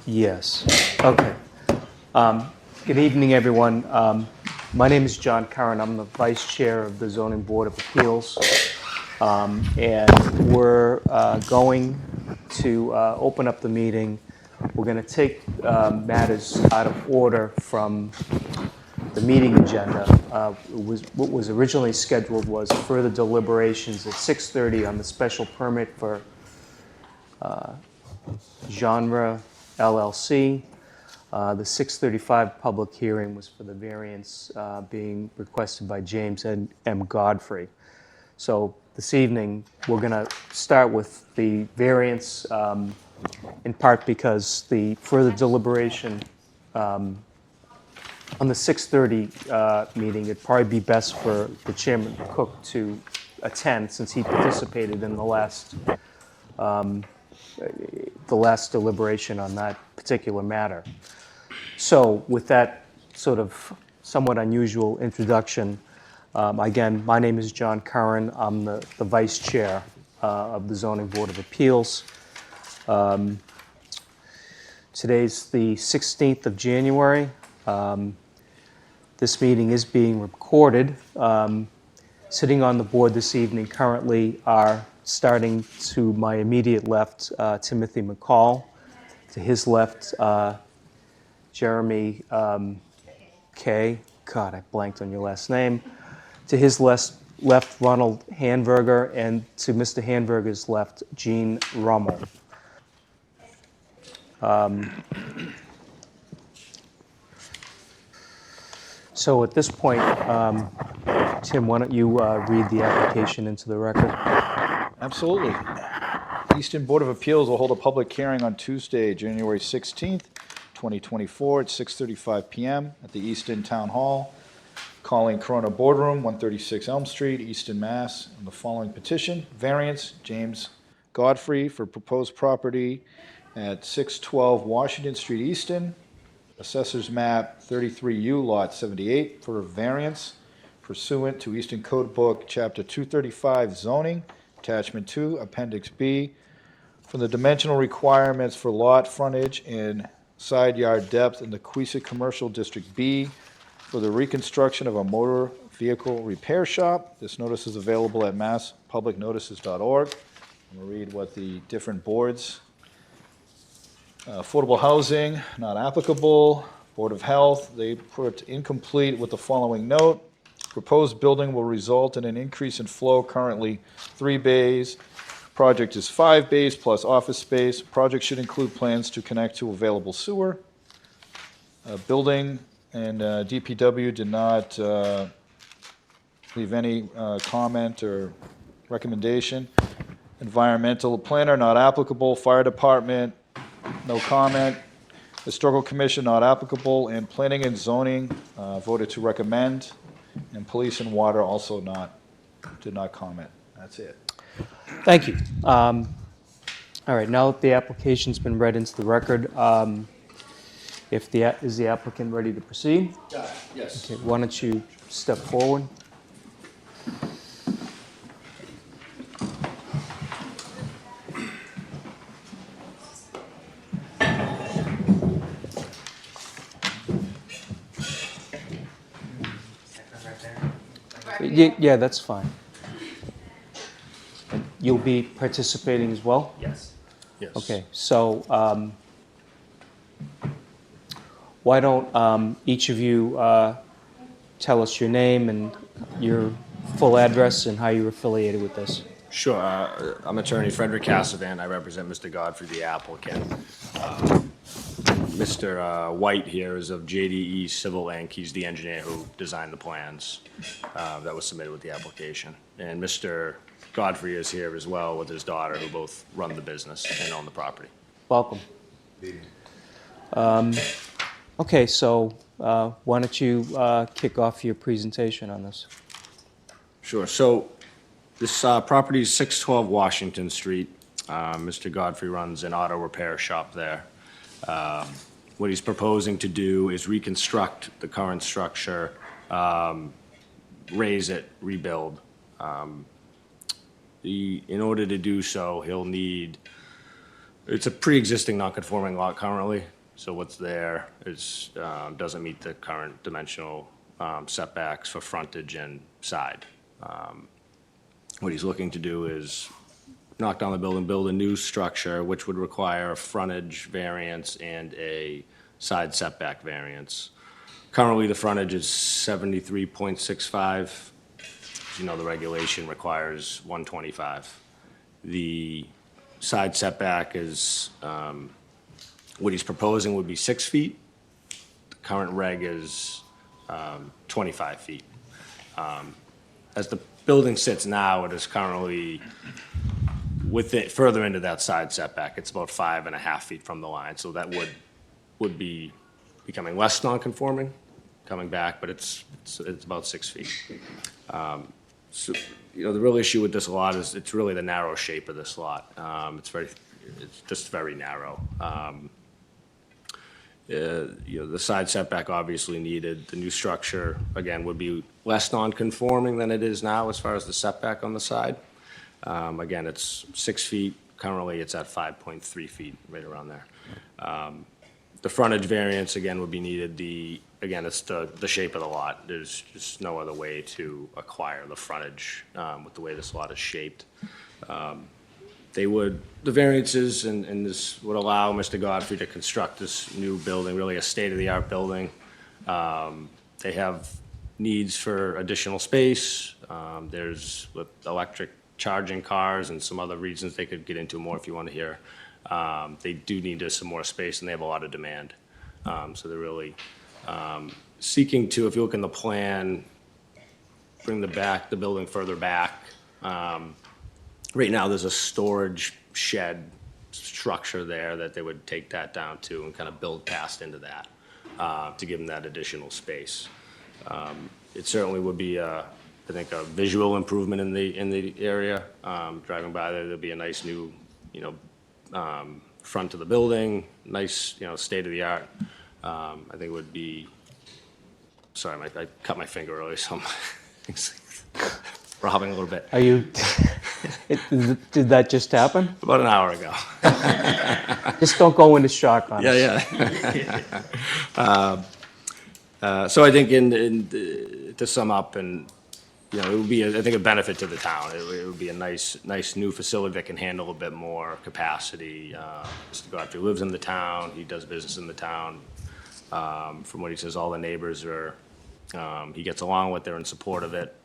Yes. Okay. Good evening, everyone. My name is John Curran. I'm the Vice Chair of the Zoning Board of Appeals. And we're going to open up the meeting. We're going to take matters out of order from the meeting agenda. What was originally scheduled was further deliberations at 6:30 on the special permit for Genre LLC. The 6:35 public hearing was for the variance being requested by James M. Godfrey. So this evening, we're going to start with the variance, in part because the further deliberation on the 6:30 meeting, it'd probably be best for the Chairman Cook to attend since he participated in the last deliberation on that particular matter. So with that sort of somewhat unusual introduction, again, my name is John Curran. I'm the Vice Chair of the Zoning Board of Appeals. Today's the 16th of January. This meeting is being recorded. Sitting on the board this evening currently are, starting to my immediate left, Timothy McCall. To his left, Jeremy Kay. God, I blanked on your last name. To his left, Ronald Hanberger, and to Mr. Hanberger's left, Gene Rummel. So at this point, Tim, why don't you read the application into the record? Absolutely. Easton Board of Appeals will hold a public hearing on Tuesday, January 16th, 2024 at 6:35 p.m. at the Easton Town Hall, calling Corona Boardroom, 136 Elm Street, Easton, Mass. On the following petition: variance, James Godfrey, for proposed property at 612 Washington Street, Easton, Assessor's Map 33U, Lot 78, for a variance pursuant to Easton Code Book, Chapter 235, Zoning, Attachment 2, Appendix B, from the dimensional requirements for lot frontage and side yard depth in the Queesit Commercial District B for the reconstruction of a motor vehicle repair shop. This notice is available at masspublicnotices.org. I'm going to read what the different boards: Affordable Housing, not applicable. Board of Health, they put incomplete with the following note: proposed building will result in an increase in flow, currently 3 bays. Project is 5 bays plus office space. Project should include plans to connect to available sewer. Building and DPW did not leave any comment or recommendation. Environmental planner, not applicable. Fire department, no comment. Historical commission, not applicable. And planning and zoning voted to recommend. And police and water also did not comment. That's it. Thank you. All right, now that the application's been read into the record, is the applicant ready to proceed? Yes. Okay, why don't you step forward? Yeah, that's fine. And you'll be participating as well? Yes. Yes. Okay, so why don't each of you tell us your name and your full address and how you're affiliated with this? Sure. I'm attorney Frederick Cassavan. I represent Mr. Godfrey, the applicant. Mr. White here is of JDE Civil Inc. He's the engineer who designed the plans that was submitted with the application. And Mr. Godfrey is here as well with his daughter, who both run the business and own the property. Welcome. Okay, so why don't you kick off your presentation on this? Sure. So this property is 612 Washington Street. Mr. Godfrey runs an auto repair shop there. What he's proposing to do is reconstruct the current structure, raise it, rebuild. In order to do so, he'll need, it's a pre-existing non-conforming lot currently. So what's there is, doesn't meet the current dimensional setbacks for frontage and side. What he's looking to do is knock down the building, build a new structure, which would require a frontage variance and a side setback variance. Currently, the frontage is 73.65. As you know, the regulation requires 125. The side setback is, what he's proposing would be 6 feet. The current reg is 25 feet. As the building sits now, it is currently with it further into that side setback. It's about 5.5 feet from the line, so that would be becoming less non-conforming, coming back, but it's about 6 feet. So, you know, the real issue with this lot is it's really the narrow shape of this lot. It's just very narrow. You know, the side setback obviously needed. The new structure, again, would be less non-conforming than it is now as far as the setback on the side. Again, it's 6 feet. Currently, it's at 5.3 feet, right around there. The frontage variance, again, would be needed. Again, it's the shape of the lot. There's just no other way to acquire the frontage with the way this lot is shaped. The variances and this would allow Mr. Godfrey to construct this new building, really a state-of-the-art building. They have needs for additional space. There's with electric charging cars and some other reasons they could get into more if you want to hear. They do need some more space, and they have a lot of demand. So they're really seeking to, if you look in the plan, bring the building further back. Right now, there's a storage shed structure there that they would take that down to and kind of build past into that to give them that additional space. It certainly would be, I think, a visual improvement in the area. Driving by there'll be a nice new, front of the building, nice, state of the art. I think it would be. Sorry, I cut my finger earlier, so I'm throbbing a little bit. Are you, did that just happen? About an hour ago. Just don't go into shock on us. Yeah. So I think to sum up, and it would be, I think, a benefit to the town. It would be a nice new facility that can handle a bit more capacity. Mr. Godfrey lives in the town. He does business in the town. From what he says, all the neighbors are, he gets along with, they're in support of it.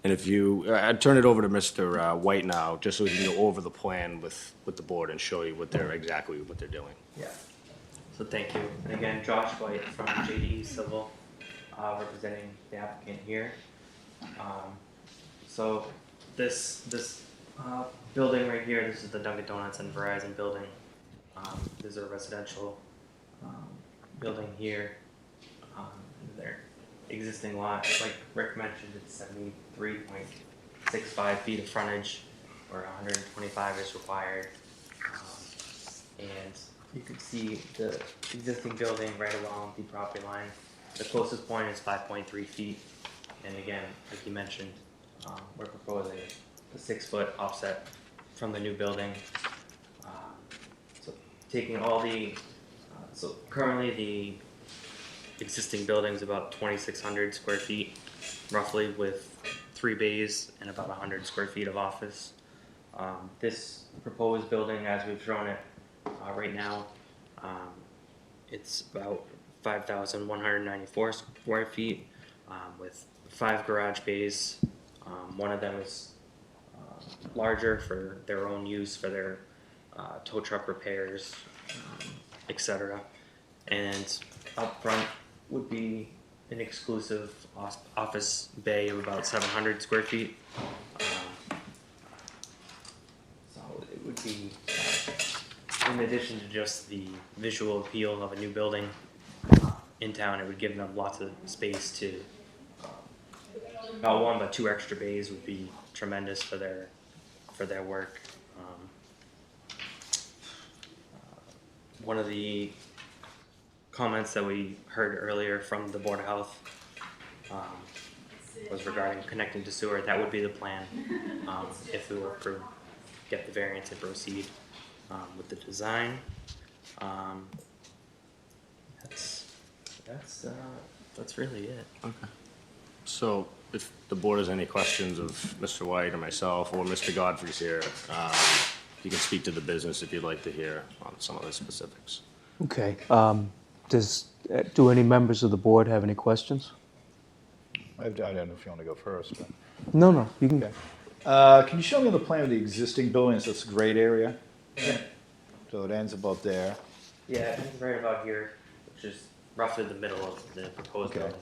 And I'd turn it over to Mr. White now, just so he can go over the plan with the board and show you exactly what they're doing. Yeah. So thank you. And again, Josh White from JDE Civil, representing the applicant here. So this building right here, this is the Dunkin' Donuts and Verizon building. There's a residential building here. Their existing lot, like Rick mentioned, it's 73.65 feet of frontage, where 125 is required. And you can see the existing building right along the property line. The closest point is 5.3 feet. And again, like you mentioned, we're proposing a 6-foot offset from the new building. So taking all so currently the existing building is about 2,600 square feet, roughly, with 3 bays and about 100 square feet of office. This proposed building, as we've shown it right now, it's about 5,194 square feet with 5 garage bays. One of them is larger for their own use, for their tow truck repairs, etc. And up front would be an exclusive office bay of about 700 square feet. So it would be, in addition to just the visual appeal of a new building in town, it would give them lots of space to, not 1 but 2 extra bays would be tremendous for their work. One of the comments that we heard earlier from the Board of Health was regarding connecting to sewer. That would be the plan if we were to get the variance and proceed with the design. Um, that's really it. So if the board has any questions of Mr. White or myself or Mr. Godfrey's here, you can speak to the business if you'd like to hear on some of the specifics. Okay. Do any members of the board have any questions? I don't know if you want to go first, but. No, no, you can. Okay. Can you show me on the plan of the existing building? It's this grade area? Yeah. So it ends about there. Yeah, it's right about here, which is roughly the middle of the proposed Okay. building.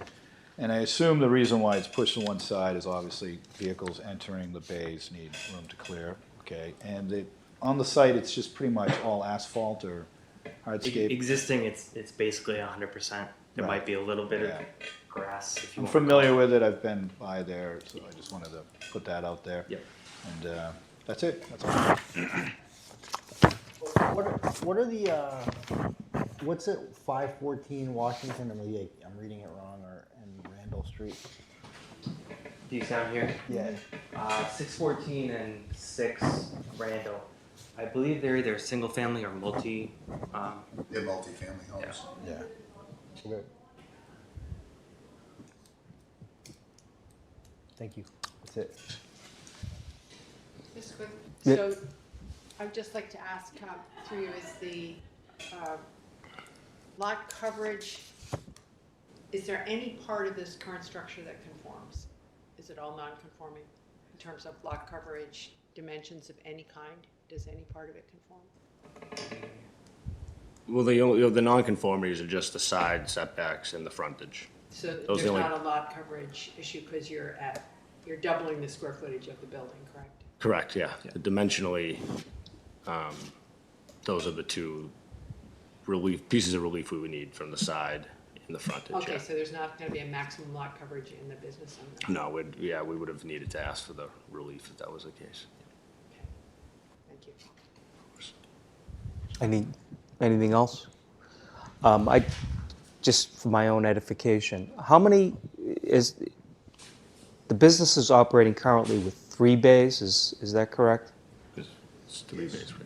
And I assume the reason why it's pushed to one side is obviously vehicles entering the bays need room to clear, okay? And on the site, it's just pretty much all asphalt or hardscape? Existing, it's basically 100%. There Right. might be a little bit Yeah. of grass if you I'm want to familiar call it. with it, I've been by there, so I just wanted to put that out there. Yep. And that's it, that's all. What are the, what's it, 514 Washington, I'm reading it wrong, or, and Randall Street? Do you sound here? Yeah. 614 and 6 Randall. I believe they're either single family or multi. They're multifamily homes. Yeah. Okay. Thank you, that's it. Just quick, Yeah. so I'd just like to ask through you, is the lot coverage, is there any part of this current structure that conforms? Is it all non-conforming in terms of lot coverage, dimensions of any kind? Does any part of it conform? Well, the nonconformities are just the side setbacks and the frontage. So Those are there's the only- not a lot coverage issue because you're doubling the square footage of the building, correct? Correct, yeah. Dimensionally, those are the two pieces of relief we would need from the side and the frontage, Okay, yeah. so there's not gonna be a maximum lot coverage in the business on that? No, we would have needed to ask for the relief if that was the case. Okay. Thank you. Anything else? Just for my own edification, how many is, the business is operating currently with 3 bays, is that correct? It's 3 bays, right?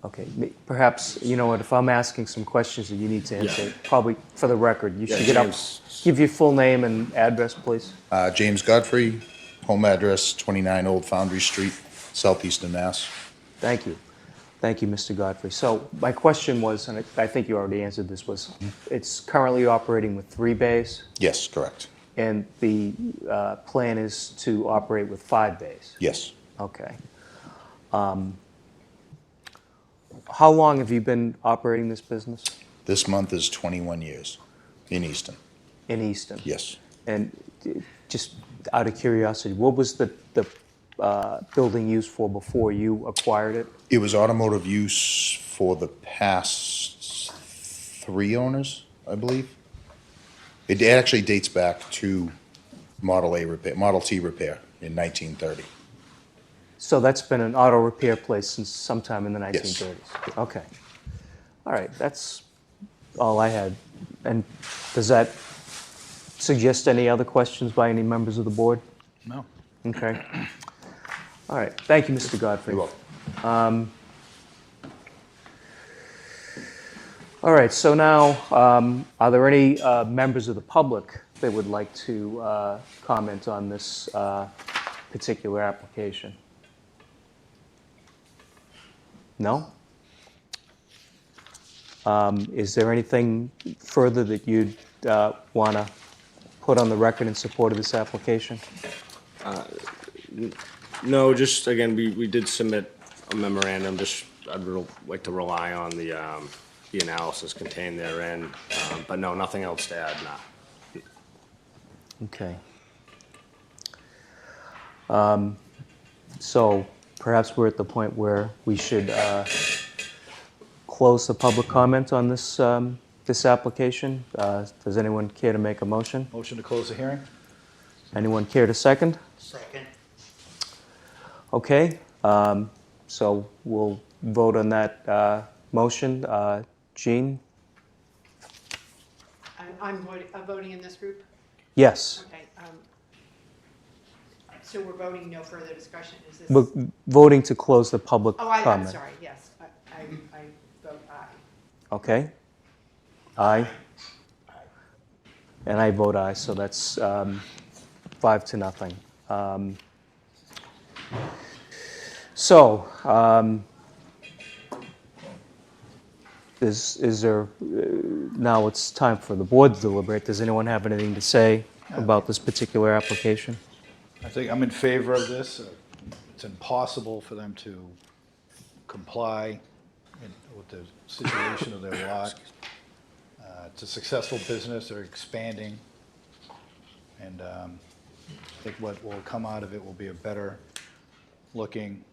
Okay, perhaps, you know what, if I'm asking some questions that you need to answer, Yeah. probably for the record, you Yeah, should get up, James. give your full name and address, please. James Godfrey, home address 29 Old Foundry Street, Southeastern Mass. Thank you. Thank you, Mr. Godfrey. So my question was, and I think you already answered this, was it's currently operating with 3 bays, Yes, correct. and the plan is to operate with 5 bays? Yes. Okay. How long have you been operating this business This month is 21 years in Easton. in Easton? Yes. And just out of curiosity, what was the building used for before you acquired it? It was automotive use for the past 3 owners, I believe. It actually dates back to Model T repair in 1930. So that's been an auto repair place since sometime in the Yes. 1930s? Okay. All right, that's all I had. And does that suggest any other questions by any members of the board? No. Okay. All right, thank you, Mr. Godfrey. You're welcome. All right, so now, are there any members of the public that would like to comment on this particular application? No? Is there anything further that you'd want to put on the record in support of this application? No, just, again, we did submit a memorandum, I'd like to rely on the analysis contained therein, but no, nothing else to add, nah. Okay. So perhaps we're at the point where we should close the public comment on this, this application. Does anyone care to make a motion? Motion to close the hearing? Anyone care to second? Second. Okay, so we'll vote on that motion. Jean? I'm voting in this group? Yes. Okay. So we're voting no further discussion, is this? We're voting to close the public Oh, I'm comment. sorry, yes, I vote aye. Okay. Aye. And I vote aye, so that's 5-0. So, is there, now it's time for the board to deliberate. Does anyone have anything to say about this particular application? I think I'm in favor of this. It's impossible for them to comply with the situation of their lot. It's a successful business, they're expanding. And I think what will come out of it will be a better looking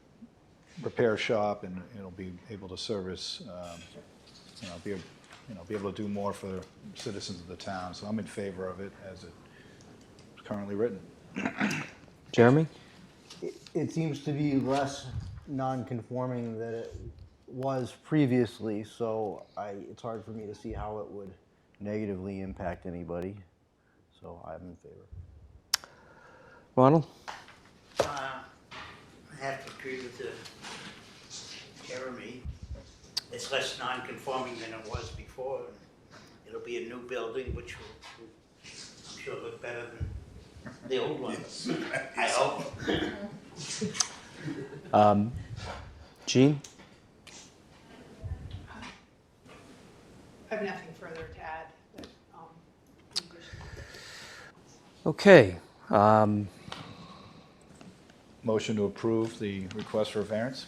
repair shop, and it'll be able to service, be able to do more for citizens of the town. So I'm in favor of it as it's currently written. Jeremy? It seems to be less non-conforming than it was previously, so it's hard for me to see how it would negatively impact anybody. So I'm in favor. Ronald? I have to agree with Jeremy. It's less non-conforming than it was before. It'll be a new building, which will, I'm sure, look better than the old one. I hope. Jean? I have nothing further to add, but, in addition. Okay. Motion to approve the request for a variance?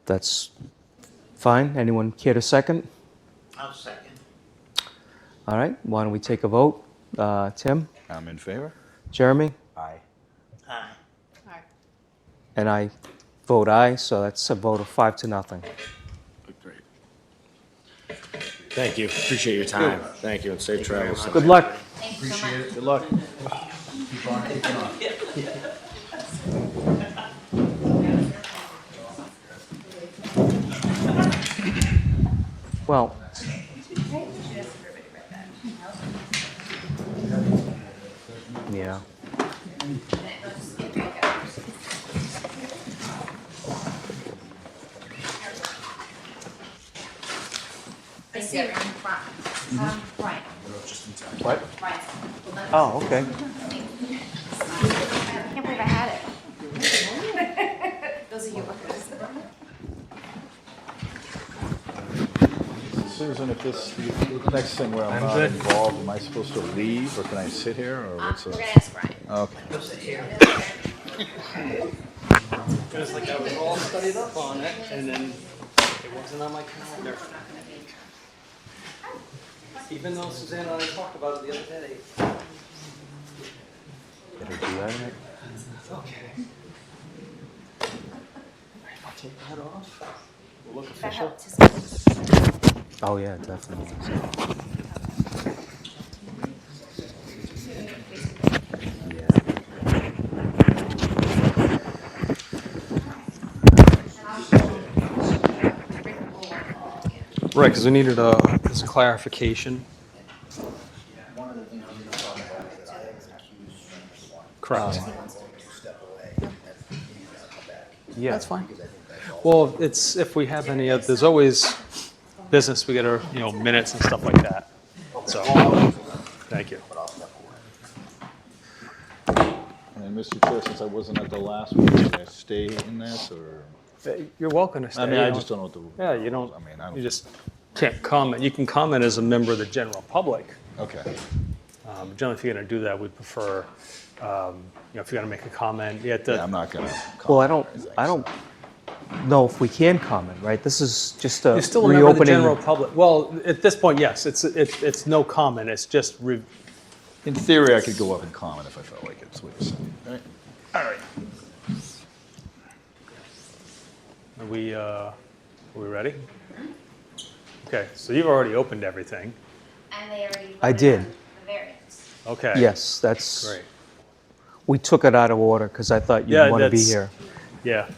That's fine. Anyone care to second? I'll second. All right. Why don't we take a vote? Tim? I'm in favor. Jeremy? Aye. Aye. Aye. And I vote aye, so that's a vote of 5-0. Great. Thank you. Appreciate your time. Thank you, and safe travels. Good luck. Appreciate it. Good luck. Keep on keeping on. Well, yeah. I see it in front. Right. What? Right. Oh, okay. I can't believe I had it. Those are yours. Susan, if this, the next thing where I'm not involved, am I supposed to leave, or can I sit here, or what's We're the? gonna ask Brian. Okay. Because like I was all studied up on it, and then it wasn't on my calendar. Even though Susanna and I talked about it the other day. Better do that. Okay. I'll take that off. We'll look That official. helped. Oh, yeah, definitely. Right, because we needed this clarification. Correct. Yeah. That's fine. Well, it's, if we have any, there's always business, we get our, minutes and stuff like that. So, thank you. And Mr. Chair, since I wasn't at the last one, should I stay in this, or? You're welcome to stay. I mean, I just don't know what the. Yeah, you don't, I mean, I don't. you just can't comment. You can comment as a member of the general public. Okay. Generally, if you're going to do that, we prefer, if you're going to make a comment, you have to. Yeah, I'm not gonna. Well, comment or anything, I don't so. know if we can comment, right? This is just a You're still a member of the reopening. general public. Well, at this point, yes, it's no comment, it's just, In theory, I could go up and comment if I felt like it, that's what you're saying, right? All right. are we ready? Okay, so you've already opened everything. And they already. I voted did. on The variance. Okay. Yes, that's, Great. we took it out of order because I thought Yeah, you'd want to be that's- here. Yeah.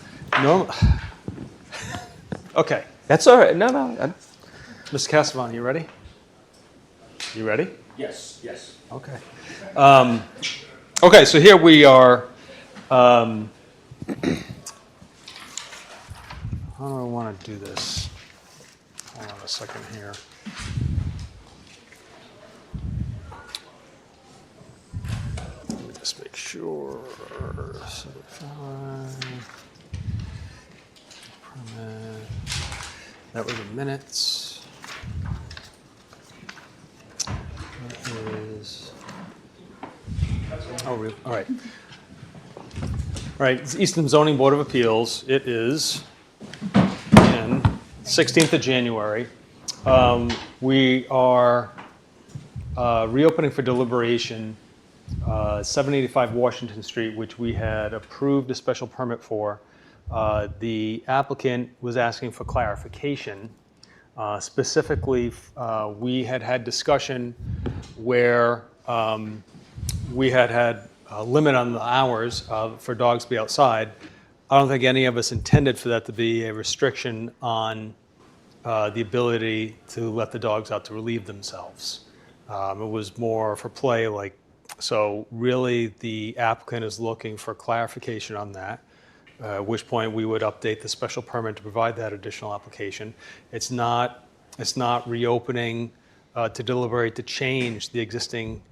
Okay, That's all right. No. Mr. Castavon, you ready? You ready? Yes, yes. Okay. Okay, so here we are. How do I want to do this? Hold on a second here. Let me just make sure. 75. Permit. That was the minutes. That is. Oh, really? All right. All right, it's Easton Zoning Board of Appeals. It is in 16th of January. We are reopening for deliberation 785 Washington Street, which we had approved a special permit for. The applicant was asking for clarification. Specifically, we had discussion where we had a limit on the hours for dogs to be outside. I don't think any of us intended for that to be a restriction on the ability to let the dogs out to relieve themselves. It was more for play, so really the applicant is looking for clarification on that, at which point we would update the special permit to provide that additional application. It's not reopening to deliberate to change the existing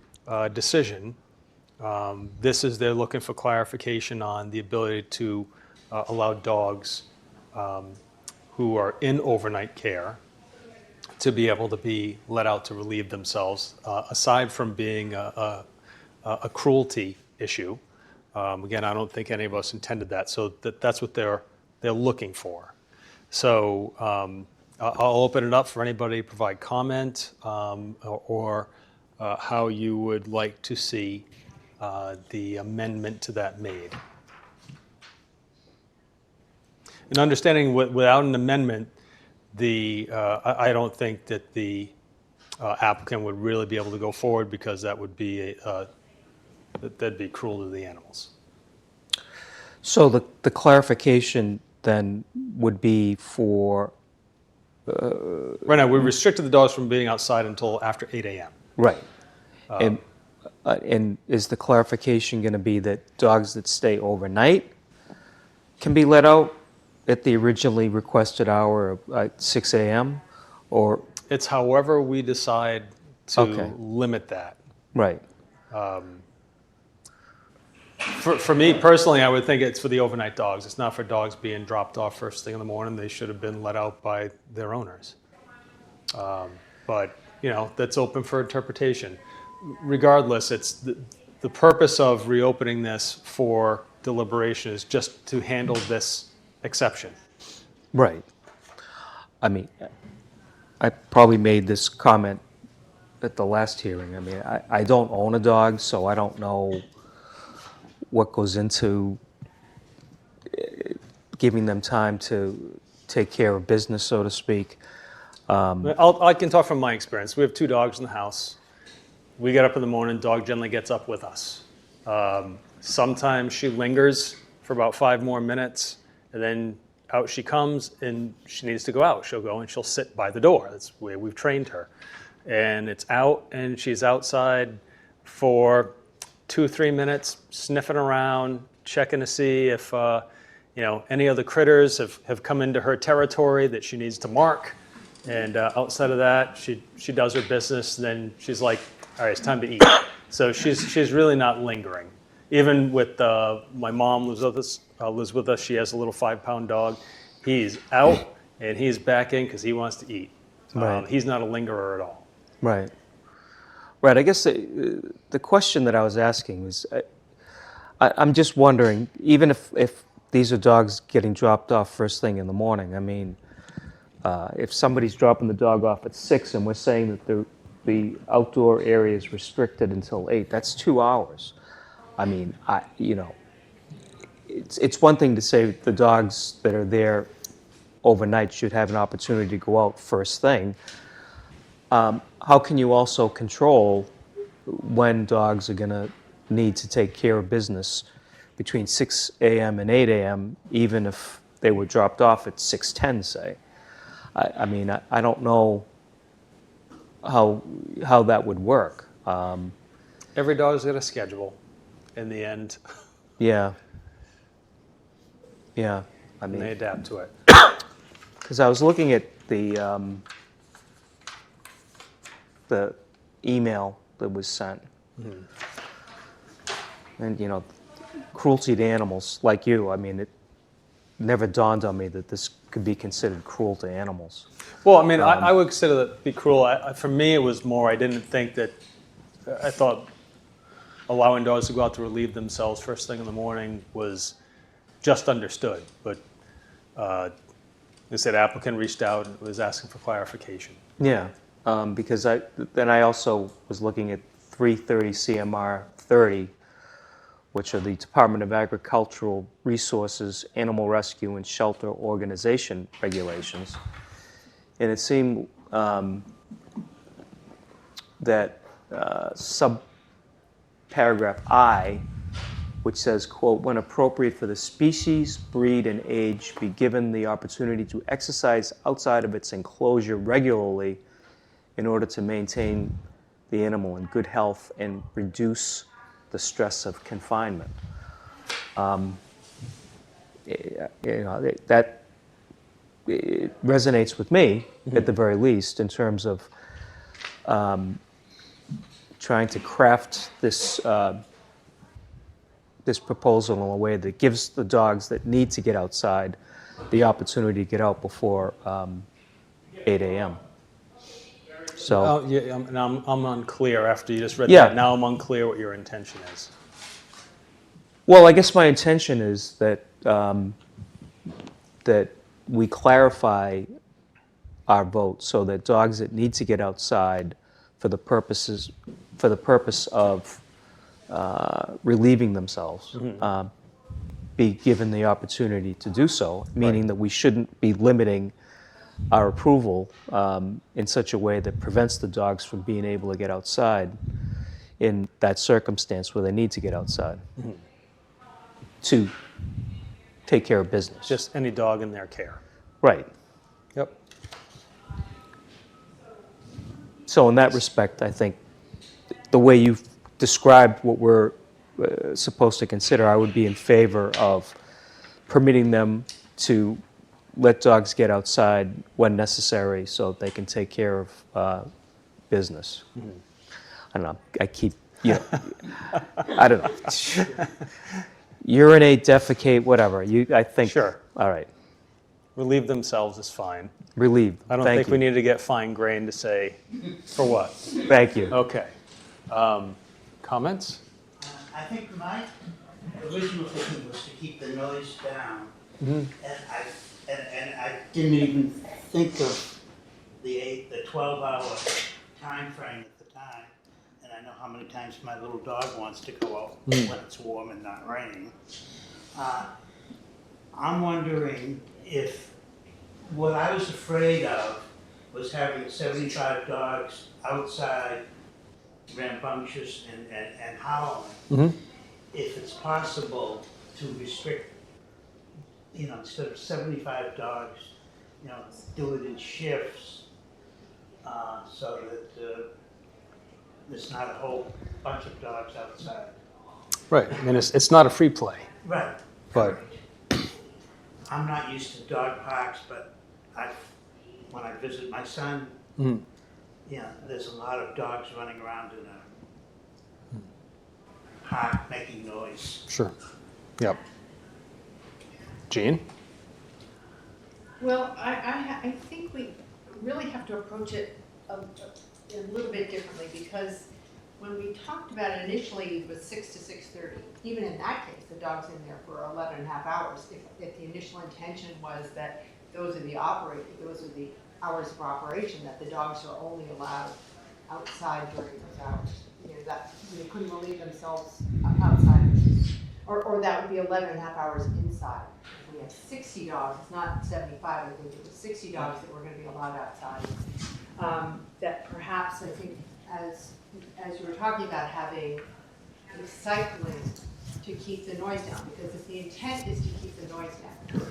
decision. They're looking for clarification on the ability to allow dogs who are in overnight care to be able to be let out to relieve themselves, aside from being a cruelty issue. Again, I don't think any of us intended that, so that's what they're looking for. So I'll open it up for anybody to provide comment or how you would like to see the amendment to that made. And understanding without an amendment, I don't think that the applicant would really be able to go forward, because that would be that'd be cruel to the animals. So the clarification then would be for, Right now, we restricted the dogs from being outside until after 8 a.m. right. And is the clarification going to be that dogs that stay overnight can be let out at the originally requested hour of 6 a.m.? Or, It's however we decide to Okay. limit that. right, For me personally, I would think it's for the overnight dogs. It's not for dogs being dropped off first thing in the morning. They should have been let out by their owners. But, that's open for interpretation. Regardless, it's the purpose of reopening this for deliberation is just to handle this exception. right. I mean, I probably made this comment at the last hearing. I mean, I don't own a dog, so I don't know what goes into giving them time to take care of business, so to speak. I can talk from my experience. We have 2 dogs in the house. We get up in the morning, dog generally gets up with us. Sometimes she lingers for about 5 more minutes, and then out she comes, and she needs to go out. She'll go and she'll sit by the door. That's the way we've trained her. And it's out, and she's outside for 2-3 minutes, sniffing around, checking to see if any other critters have come into her territory that she needs to mark. And outside of that, she does her business. And then she's like, all right, it's time to eat. So she's really not lingering. Even with my mom lives with us. She has a little 5-pound dog. He's out and he's back in because he wants to eat. Right. He's not a lingerer at all. Right. Right. I guess the question that I was asking was, I'm just wondering, even if these are dogs getting dropped off first thing in the morning, I mean, if somebody's dropping the dog off at 6 and we're saying that the outdoor area is restricted until 8, that's 2 hours. I mean, it's one thing to say the dogs that are there overnight should have an opportunity to go out first thing. How can you also control when dogs are going to need to take care of business between 6 a.m. and 8 a.m., even if they were dropped off at 6:10, say? I mean, I don't know how that would work. Every dog's got a schedule in the end, Yeah. Yeah. I and they mean, adapt to it. because I was looking at the the email that was sent. And, you know, cruelty to animals, like you, I mean, it never dawned on me that this could be considered cruel to animals. Well, I mean, I would consider that to be cruel. For me, it was more, I didn't think that, I thought allowing dogs to go out to relieve themselves first thing in the morning was just understood. But they said applicant reached out and was asking for clarification. Yeah, because then I also was looking at 330 CMR 30, which are the Department of Agricultural Resources, Animal Rescue and Shelter Organization regulations. And it seemed that subparagraph I, which says, quote, when appropriate for the species, breed, and age, be given the opportunity to exercise outside of its enclosure regularly in order to maintain the animal in good health and reduce the stress of confinement. You know, that it resonates with me at the very least in terms of trying to craft this this proposal in a way that gives the dogs that need to get outside the opportunity to get out before 8 a.m. So. Oh, yeah, and I'm unclear after you just read Yeah. that. Now I'm unclear what your intention is. Well, I guess my intention is that that we clarify our vote so that dogs that need to get outside for the purpose of relieving themselves be given the opportunity to do so, meaning that we shouldn't be limiting our approval in such a way that prevents the dogs from being able to get outside in that circumstance where they need to get outside to take care of business. Just any dog in their care. Right. Yep. So in that respect, I think the way you've described what we're supposed to consider, I would be in favor of permitting them to let dogs get outside when necessary so they can take care of business. I don't know. I keep, you know, I don't know. Urinate, defecate, whatever. I think. Sure. All right. Relieve themselves is fine. Relieved. I don't Thank think you. we need to get fine-grained to say, for what? Thank you. Okay. Comments? I think my original thinking was to keep the noise down. And I didn't even think of the 12-hour time frame at the time. And I know how many times my little dog wants to go out when it's warm and not raining. I'm wondering if what I was afraid of was having 75 dogs outside rambunctious and howling. If it's possible to restrict, you know, instead of 75 dogs, you know, do it in shifts so that there's not a whole bunch of dogs outside. Right. I mean, it's not a free play, Right. but I'm not used to dog parks, but when I visit my son, yeah, there's a lot of dogs running around in a park making noise. sure. Yep. Jean? Well, I think we really have to approach it a little bit differently, because when we talked about it initially, it was 6 to 6:30. Even in that case, the dog's in there for 11 and a half hours. If the initial intention was that those are the hours of operation, that the dogs are only allowed outside during those hours. You know, that they couldn't relieve themselves outside. Or that would be 11 and a half hours inside. If we have 60 dogs, it's not 75, I think it was 60 dogs that were going to be allowed outside. That perhaps, I think, as you were talking about having recycling to keep the noise down, because if the intent is to keep the noise down,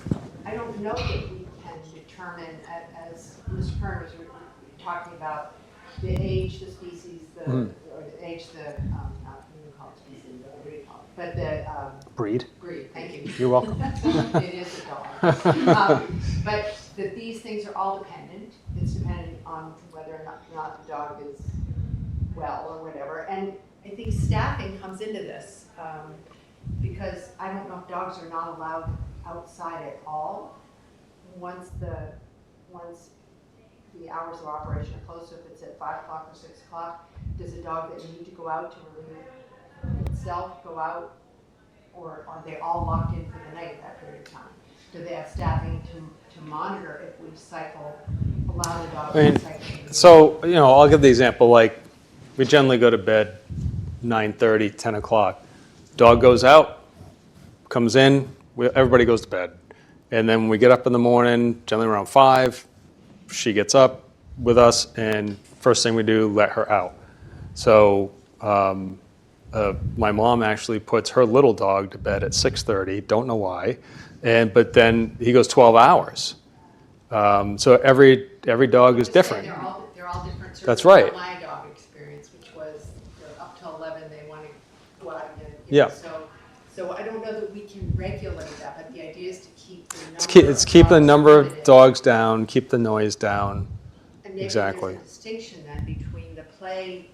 I don't know that we can determine, as Mr. Kern was talking about, the age, the species, or the age, not even call it species, what do you call it? But the Breed? breed, thank you. You're welcome. It is a dog. But that these things are all dependent. it's dependent on whether or not the dog is well or whatever. And I think staffing comes into this, because I don't know if dogs are not allowed outside at all once the hours of operation are closed. So if it's at 5 o'clock or 6 o'clock, does a dog that need to go out to relieve itself go out, or are they all locked in for the night that period of time? Do they have staffing to monitor if we allow the dog to cycle? So, I'll give the example, like, we generally go to bed 9:30, 10 o'clock. Dog goes out, comes in, everybody goes to bed. And then when we get up in the morning, generally around 5, she gets up with us, and first thing we do, let her out. So my mom actually puts her little dog to bed at 6:30, don't know why, but then he goes 12 hours. So every dog is different. They're all different. That's Certainly right. My dog experience, which was up till 11, they want to go out again. Yeah. So I don't know that we can regulate that, but the idea is to keep the number. It's keep the number of dogs down, keep the noise down. And maybe Exactly. there's a distinction then between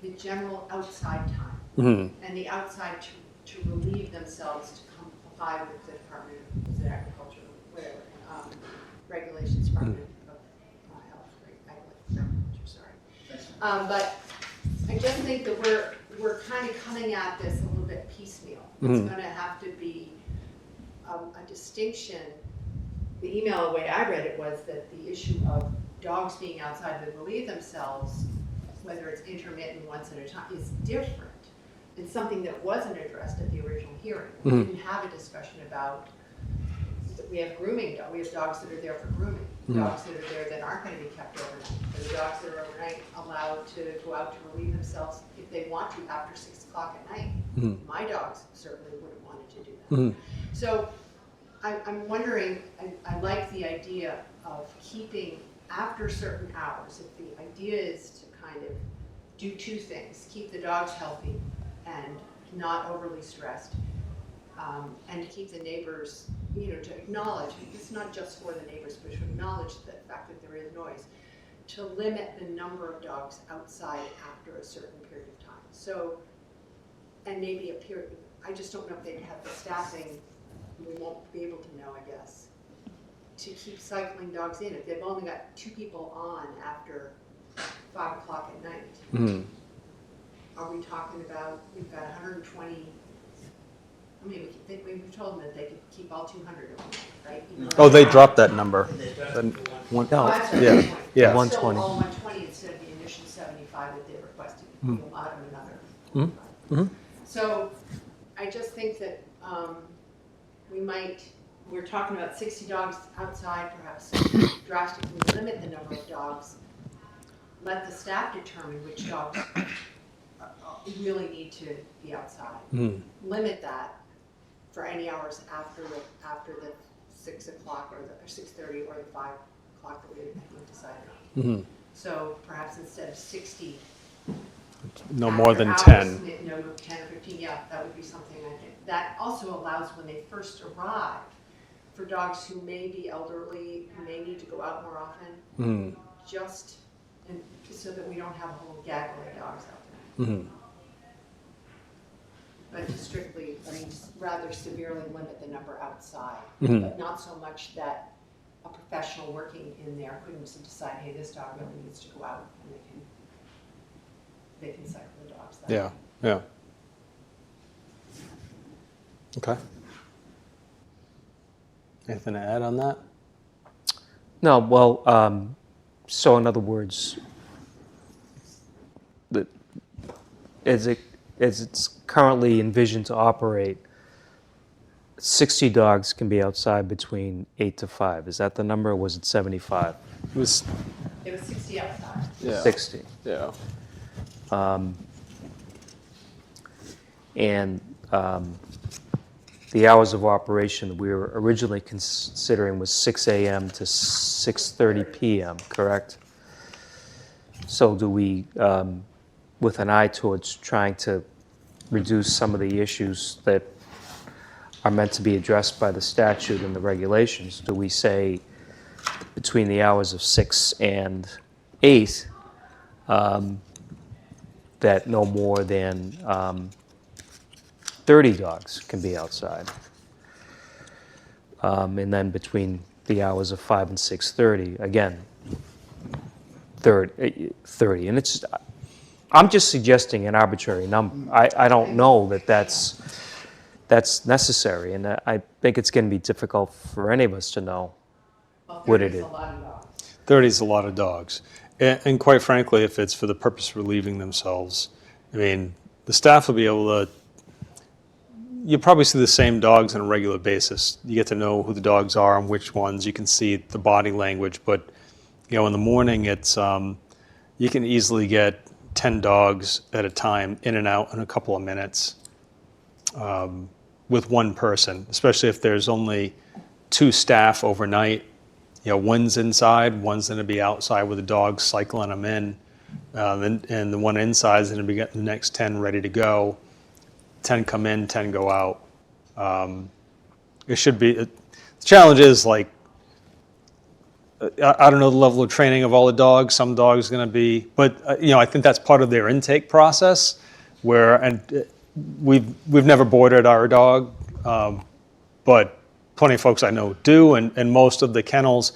the general outside time Mm-hmm. and the outside to relieve themselves to comply with the Department of Agriculture, whatever, regulations, Department of Health, sorry. But I just think that we're kind of coming at this a little bit piecemeal. It's Mhm. going to have to be a distinction. The email, the way I read it, was that the issue of dogs being outside to relieve themselves, whether it's intermittent once at a time, is different. It's something that wasn't addressed at the original hearing. We Mhm. didn't have a discussion about, we have grooming dogs, we have dogs that are there for grooming, Mhm. dogs that are there that aren't going to be kept overnight. Are the dogs that are overnight allowed to go out to relieve themselves if they want to after 6 o'clock at night? Mhm. My dogs certainly would have wanted to do that. Mhm. So I'm wondering, I like the idea of keeping after certain hours. If the idea is to kind of do two things, keep the dogs healthy and not overly stressed, and to keep the neighbors, to acknowledge, it's not just for the neighbors, but to acknowledge the fact that there is noise, to limit the number of dogs outside after a certain period of time. So, and maybe a period, I just don't know if they'd have the staffing, we won't be able to know, I guess, to keep cycling dogs in. If they've only got 2 people on after 5 o'clock at night, Mhm. are we talking about, we've got 120, I mean, we've told them that they could keep all 200 of them, right? Even though Oh, they dropped that number. Then one- Oh, that's right, Yeah, 120. yeah. Still 120. all 120 instead of the initial 75 that they requested. Mm. We allowed them another. Mhm. Mhm. So I just think that we're talking about 60 dogs outside, perhaps drastically limit the number of dogs. Let the staff determine which dogs really need to be outside. Mhm. Limit that for any hours after the 6 o'clock or 6:30 or the 5 o'clock that we decided on. Mhm. So perhaps instead of 60. No more than after 10. hours, no, 10 or 15, yeah, that would be something I think. That also allows when they first arrive, for dogs who may be elderly, who may need to go out more often, Mhm. just so that we don't have a whole gaggle of dogs out there. Mhm. But to strictly, rather severely limit the number outside, Mhm. but not so much that a professional working in there couldn't decide, hey, this dog really needs to go out, and they can cycle the dogs that Yeah, way. yeah. Okay. Anything to add on that? No, well, so in other words, as it's currently envisioned to operate, 60 dogs can be outside between 8 to 5. Is that the number, or was it 75? It was, It was 60 outside. yeah. 60. Yeah. And the hours of operation we were originally considering was 6 a.m. to 6:30 p.m., correct? So do we, with an eye towards trying to reduce some of the issues that are meant to be addressed by the statute and the regulations, do we say between the hours of 6 and 8, that no more than 30 dogs can be outside. And then between the hours of 5 and 6:30, again, 30. And I'm just suggesting an arbitrary number. I don't know that that's necessary, and I think it's going to be difficult for any of us to know what it is. 30 is a lot of dogs. And quite frankly, if it's for the purpose of relieving themselves, I mean, the staff will be able to, you'll probably see the same dogs on a regular basis. You get to know who the dogs are and which ones. You can see the body language. But, you know, in the morning, it's, you can easily get 10 dogs at a time in and out in a couple of minutes with one person, especially if there's only 2 staff overnight. You know, one's inside, one's going to be outside with the dogs, cycling them in, and the one inside is going to be getting the next 10 ready to go. 10 come in, 10 go out. It should be, the challenge is like, I don't know the level of training of all the dogs. Some dogs are going to be, but you know, I think that's part of their intake process where, and we've never boarded our dog, but plenty of folks I know do, and most of the kennels,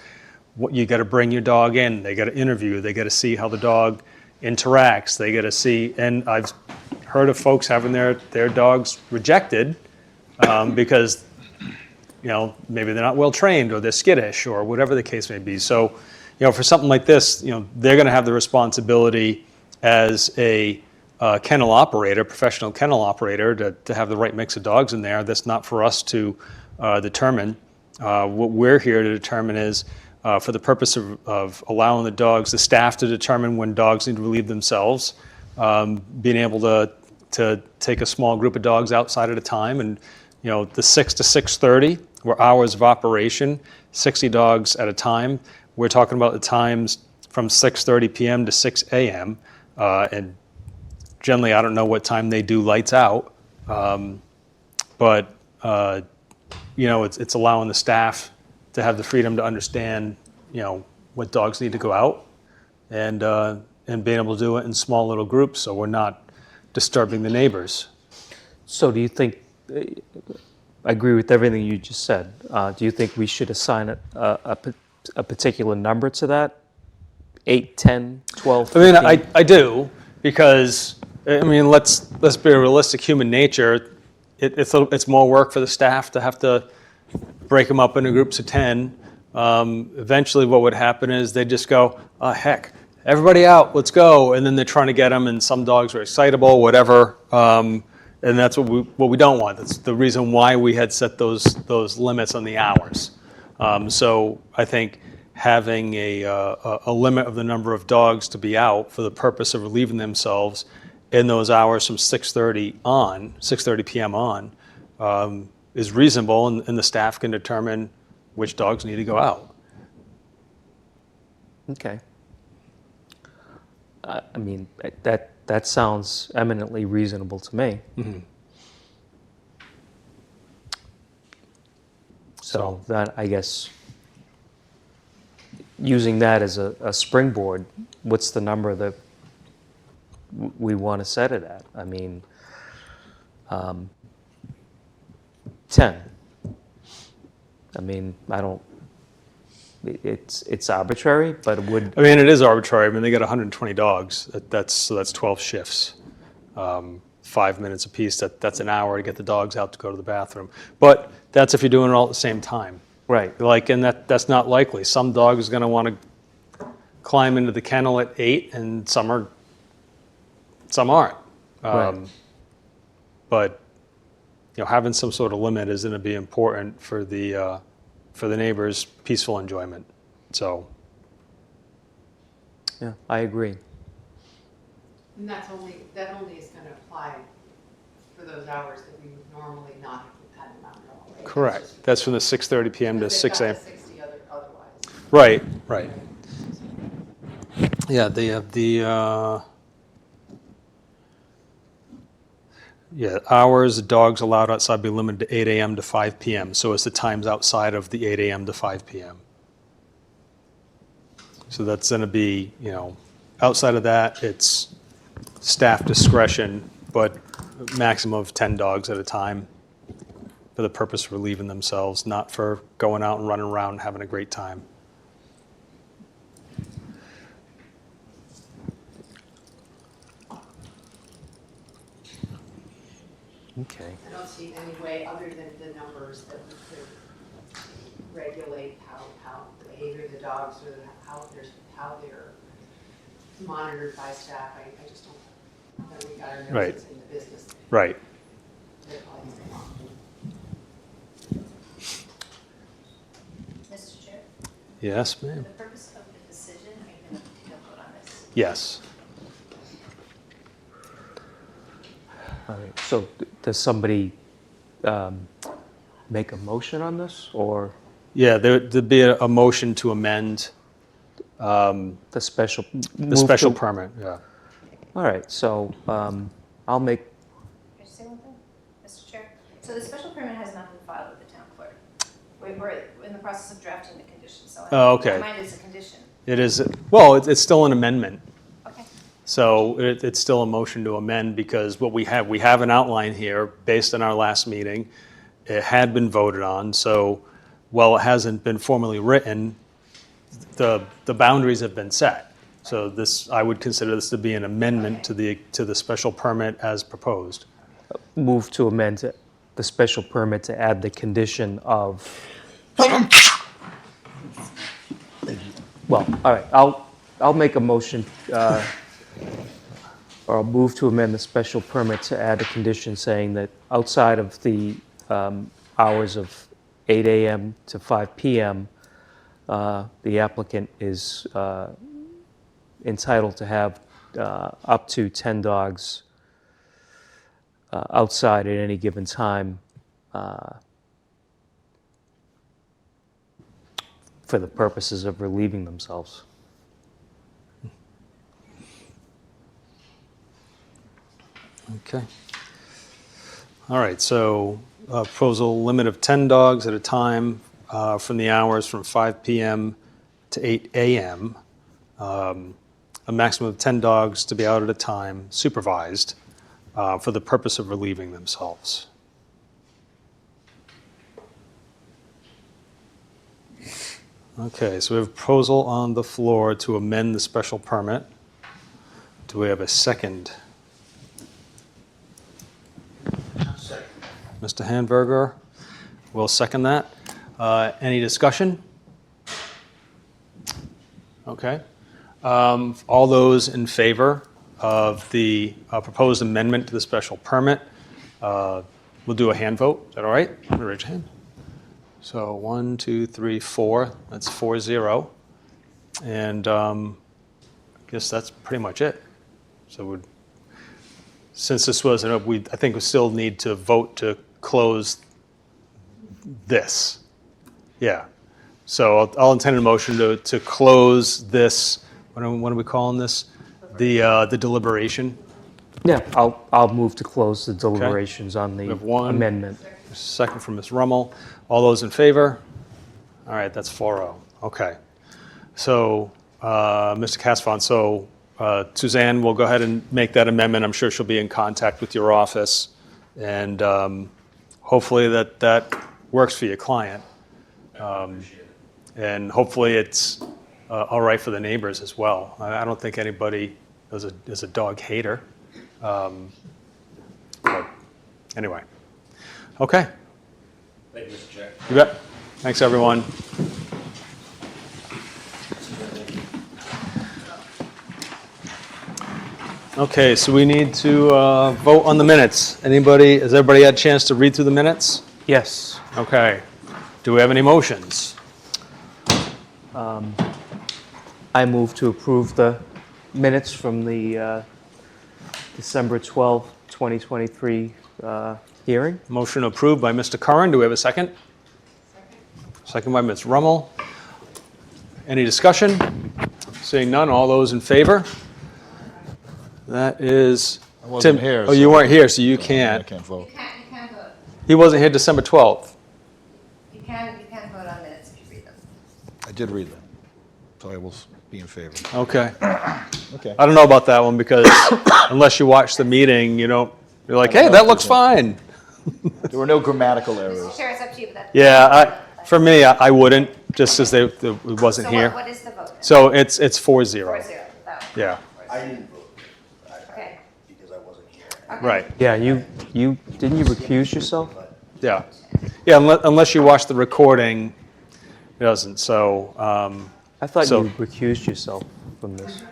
you got to bring your dog in. They got to interview. They got to see how the dog interacts. They got to see, and I've heard of folks having their dogs rejected because, you know, maybe they're not well trained or they're skittish or whatever the case may be. So, you know, for something like this, you know, they're going to have the responsibility as a kennel operator, professional kennel operator, to have the right mix of dogs in there. That's not for us to determine. What we're here to determine is for the purpose of allowing the staff to determine when dogs need to relieve themselves, being able to take a small group of dogs outside at a time, and you know, the 6 to 6:30 were hours of operation, 60 dogs at a time. We're talking about the times from 6:30 p.m. to 6 a.m. And generally, I don't know what time they do lights out, but you know, it's allowing the staff to have the freedom to understand, you know, what dogs need to go out, and being able to do it in small little groups, so we're not disturbing the neighbors. So do you think, I agree with everything you just said. Do you think we should assign a particular number to that? 8, 10, 12, 15? I mean, I do, because, I mean, let's be realistic. Human nature, it's more work for the staff to have to break them up into groups of 10. Eventually what would happen is they just go, oh, heck, everybody out, let's go. And then they're trying to get them, and some dogs are excitable, whatever. And that's what we don't want. That's the reason why we had set those limits on the hours. So I think having a limit of the number of dogs to be out for the purpose of relieving themselves in those hours from 6:30 p.m. on, is reasonable, and the staff can determine which dogs need to go out. Okay. I mean, that sounds eminently reasonable to me. Mm-hmm. So that, I guess, using that as a springboard, what's the number that we want to set it at? I mean, 10. I mean, I don't, it's arbitrary, but it would. I mean, it is arbitrary. I mean, they got 120 dogs. That's 12 shifts, 5 minutes apiece. That's an hour to get the dogs out to go to the bathroom. But that's if you're doing it all at the same time. Right. Like, and that's not likely. Some dogs are going to want to climb into the kennel at 8, and some aren't. Right. But you know, having some sort of limit is going to be important for the neighbors' peaceful enjoyment. So. Yeah, I agree. And that only is going to apply for those hours that we would normally not have had them out at all, right? Correct. That's from the 6:30 p.m. to 6 a.m. 60 otherwise. Right. Yeah, they have the hours dogs allowed outside be limited to 8 a.m. to 5 p.m. So it's the times outside of the 8 a.m. to 5 p.m. So that's going to be, outside of that, it's staff discretion, but maximum of 10 dogs at a time for the purpose of relieving themselves, not for going out and running around and having a great time. Okay. I don't see any way other than the numbers that we could regulate how the behavior of the dogs or how they're monitored by staff. I just don't, that we got our Right. noses in the business. Right. They're probably wrong. Mr. Chair, Yes, for ma'am. the purpose of the decision, are you going to take a vote on this? Yes. All right, so does somebody make a motion on this, or Yeah, there'd be a motion to amend the special? the special permit, yeah. All right, so I'll make, Can I just say one thing, Mr. Chair? So the special permit has not been filed with the town clerk. We're in the process of drafting the condition, so Oh, okay. in my mind it's a condition. It is, well, it's still an amendment. Okay. So it's still a motion to amend because what we have an outline here based on our last meeting. It had been voted on, so while it hasn't been formally written, the boundaries have been set. So this, I would consider this to be an amendment to the special permit as proposed. move to amend the special permit to add the condition of, well, all right, I'll make a motion, or I'll move to amend the special permit to add a condition saying that outside of the hours of 8 a.m. to 5 p.m., the applicant is entitled to have up to 10 dogs outside at any given time for the purposes of relieving themselves. Okay. All right, so proposal limit of 10 dogs at a time from the hours from 5 p.m. to 8 a.m. A maximum of 10 dogs to be out at a time, supervised, for the purpose of relieving themselves. Okay, so we have a proposal on the floor to amend the special permit. Do we have a second? Second. Mr. Hanberger will second that. Any discussion? Okay. All those in favor of the proposed amendment to the special permit, we'll do a hand vote. Is that all right? Raise your hand. So 1, 2, 3, 4. That's 4-0. And I guess that's pretty much it. So since this wasn't, I think we still need to vote to close this. Yeah. So I'll entertain a motion to close this. What are we calling this? The deliberation. Yeah, I'll move to close the deliberations on We the have one. amendment. Second from Ms. Rummel. All those in favor? All right, that's 4-0. Okay. So, Mr. Casfon, so Suzanne will go ahead and make that amendment. I'm sure she'll be in contact with your office. And hopefully that works for your client. And hopefully it's all right for the neighbors as well. I don't think anybody is a dog hater. But anyway. Okay. Thank you, Mr. Chair. You bet. Thanks, everyone. Okay, so we need to vote on the minutes. Has everybody had a chance to read through the minutes? Yes. Okay. Do we have any motions? I move to approve the minutes from the December 12, 2023 hearing. Motion approved by Mr. Curran. Do we have a second? Second by Ms. Rummel. Any discussion? Seeing none, all those in favor? That is. I wasn't here, Oh, you so- weren't here, so you I can't. can't vote. You can vote. He wasn't here December 12th. You can vote on minutes if you read them. I did read them, so I will be be in favor. Okay. Okay. I don't know about that one because unless you watch the meeting, you're like, hey, that looks fine. There were no grammatical Mr. errors. Chair, it's up to you, but that. Yeah, for me, I wouldn't, just as it wasn't So here. what is the vote? So it's 4-0. 4-0, that one. Yeah, I didn't vote Okay, because I wasn't here. okay. right. Yeah, you didn't you recuse yourself? Yeah. Yeah, unless you watch the recording, it doesn't. So, I thought So- you recused yourself from this.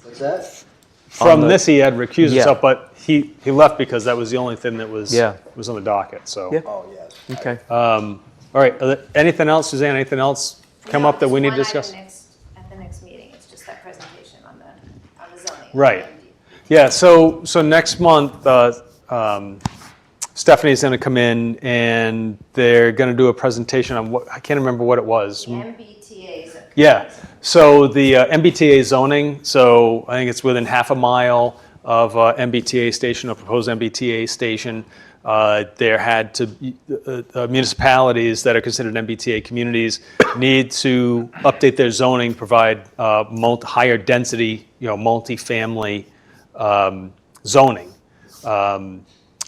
What's that? from the- this, he had recused Yeah. himself, but he left because that was the only thing that was Yeah. was on the docket. So, Yeah. Oh, yes. Okay. all right. Anything else, Suzanne? Anything else come No, up that we need to just one discuss? item at the next meeting, it's just that presentation on the zoning. Right. Yeah, so next month, Stephanie's going to come in and they're going to do a presentation on what, I can't remember what it was. The MBTA's. Yeah, so the MBTA zoning, so I think it's within half a mile of MBTA station, a proposed MBTA station. There had to, municipalities that are considered MBTA communities need to update their zoning, provide higher density, multifamily zoning.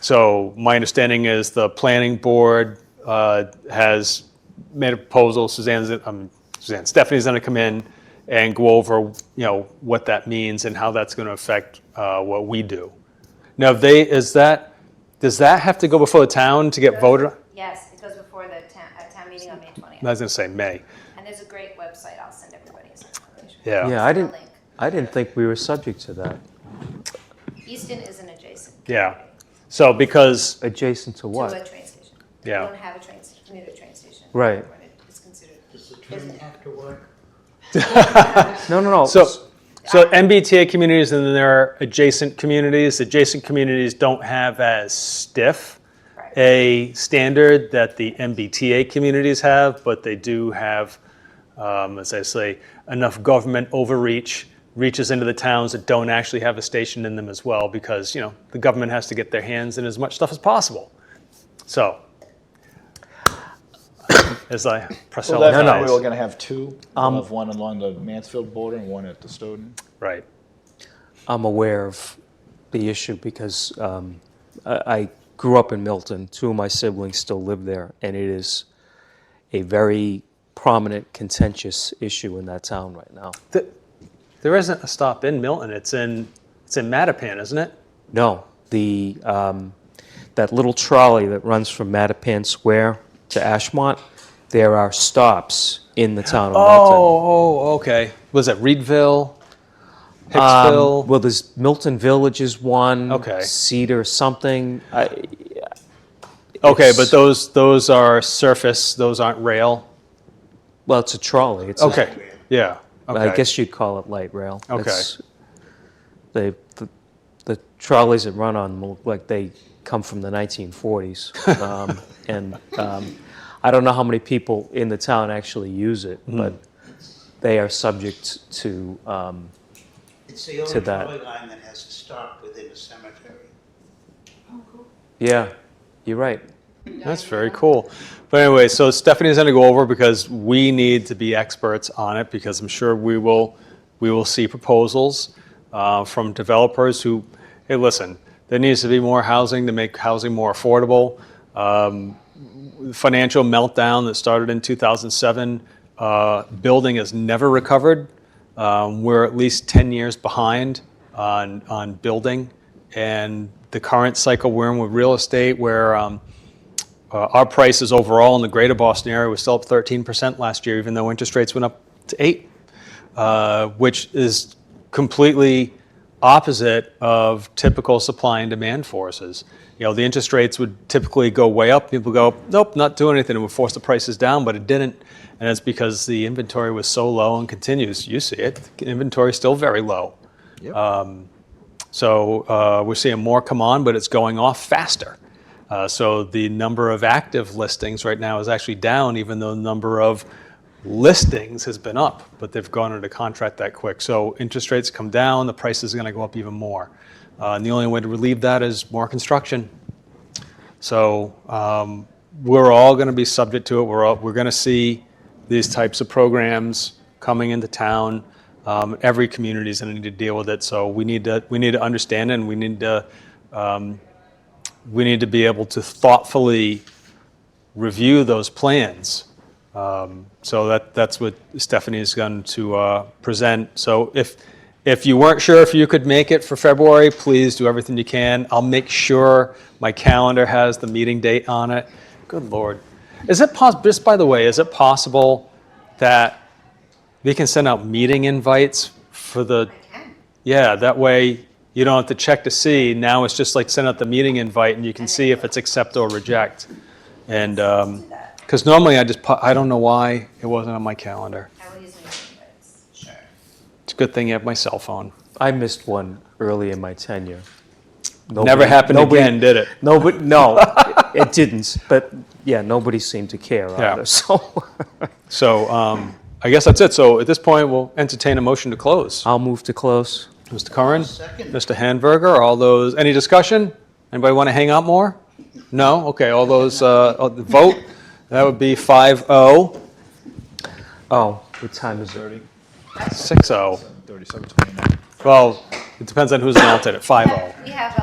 So my understanding is the planning board has made a proposal. Stephanie's going to come in and go over, what that means and how that's going to affect what we do. Now, does that have to go before the town to get voted on? Yes, it goes before the town meeting on May 20th. I was going to say May. And there's a great website, I'll send everybody some information. Yeah. Yeah, I'll send a link. I didn't think we were subject to that. Easton is an adjacent. Yeah. So because, Adjacent to To what? a train station. Yeah. We don't have a commuter train station. Right. It's considered. Does the train have to work? No. so MBTA communities and then there are adjacent communities. Adjacent communities don't have as stiff Right. a standard that the MBTA communities have, but they do have, as I say, enough government overreach reaches into the towns that don't actually have a station in them as well, because the government has to get their hands in as much stuff as possible. So, as I press So that's No, no. why we're going to have two. We'll Um, have one along the Mansfield border and one at the Stoughton. right. I'm aware of the issue because I grew up in Milton. Two of my siblings still live there, and it is a very prominent, contentious issue in that town right now. There isn't a stop in Milton. It's in Mattapan, isn't it? No, that little trolley that runs from Mattapan Square to Ashmont, there are stops in the town of Milton. Oh, okay. Was it Reedville, Hicksville? Well, there's Milton Village is one. Okay. Cedar something. Okay, but those are surface. Those aren't rail. Well, it's a trolley. It's Okay. Yeah. Okay. I guess you'd call it light rail. Okay. The trolleys that run on them look like they come from the 1940s. I don't know how many people in the town actually use it, but they are subject to, It's the only To that. trolley line that has to stop within a cemetery. yeah, you're right. That's very cool. But anyway, so Stephanie's going to go over because we need to be experts on it because I'm sure we will see proposals from developers who, hey, listen, there needs to be more housing to make housing more affordable. Financial meltdown that started in 2007, building has never recovered. We're at least 10 years behind on building, and the current cycle we're in with real estate where our prices overall in the greater Boston area was still up 13% last year, even though interest rates went up to 8%, which is completely opposite of typical supply and demand forces. The interest rates would typically go way up. People go, nope, not doing anything. It would force the prices down, but it didn't. And it's because the inventory was so low and continues. You see it. The inventory is still very low. Yep. So we're seeing more come on, but it's going off faster. So the number of active listings right now is actually down, even though the number of listings has been up, but they've gone into contract that quick. So interest rates come down, the price is going to go up even more. And the only way to relieve that is more construction. So we're all going to be subject to it. We're going to see these types of programs coming into town. Every community is going to need to deal with it, so we need to understand it, and we need to be able to thoughtfully review those plans. So that's what Stephanie is going to present. So if you weren't sure if you could make it for February, please do everything you can. I'll make sure my calendar has the meeting date on it. Good Lord. Is it possible, just by the way, is it possible that we can send out meeting invites for the, yeah, that way you don't have to check to see. Now it's just like send out the meeting invite and you can see if it's accept or reject. And, because normally I don't know why it wasn't on my calendar. I will use my invites, sure. It's a good thing you have my cell phone. I missed one early in my tenure. Never happened again, did it? Nobody, no, it didn't. But yeah, nobody seemed to care Yeah. either. So So I guess that's it. So at this point, we'll entertain a motion to close. I'll move to close. Mr. Curran? Mr. Handberger, all those, any discussion? Anybody want to hang out more? No? Okay, all those, vote, that would be 5-0, Oh, what time is it? 6-0. 37:29. Well, it depends on who's an alternate, 5-0. We have